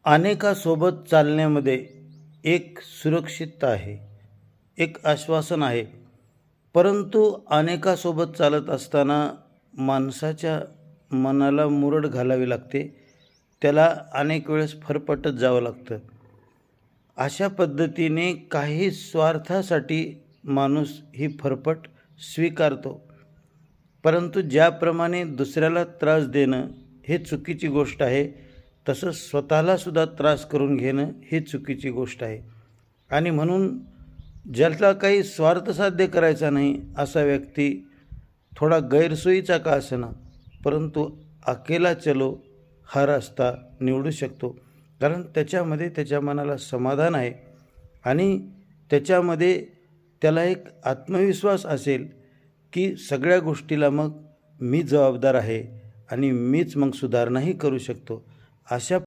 अनेकासोबत चालण्यामध्ये एक सुरक्षितता आहे, एक आश्वासन आहे. परंतु अनेकासोबत चालत असताना माणसाच्या मनाला मुरड घालावी लागते. त्याला अनेक वेळेस फरफटत जावं लागतं. अशा पद्धतीने काही स्वार्थासाठी माणूस ही फरफट स्वीकारतो. परंतु ज्याप्रमाणे दुसऱ्याला त्रास देणं हे चुकीची गोष्ट आहे, तसंच स्वतःलासुद्धा त्रास करून घेणं ही चुकीची गोष्ट आहे. आणि म्हणून ज्याला काही स्वार्थ साध्य करायचा नाही असा व्यक्ती थोडा गैरसोयीचा का असेना, परंतु अकेला चलो हा रस्ता निवडू शकतो. कारण त्याच्यामध्ये त्याच्या मनाला समाधान आहे आणि त्याच्यामध्ये त्याला एक आत्मविश्वास असेल की सगळ्या गोष्टीला मग मी जबाबदार आहे आणि मीच मग सुधारणाही करू शकतो. अशा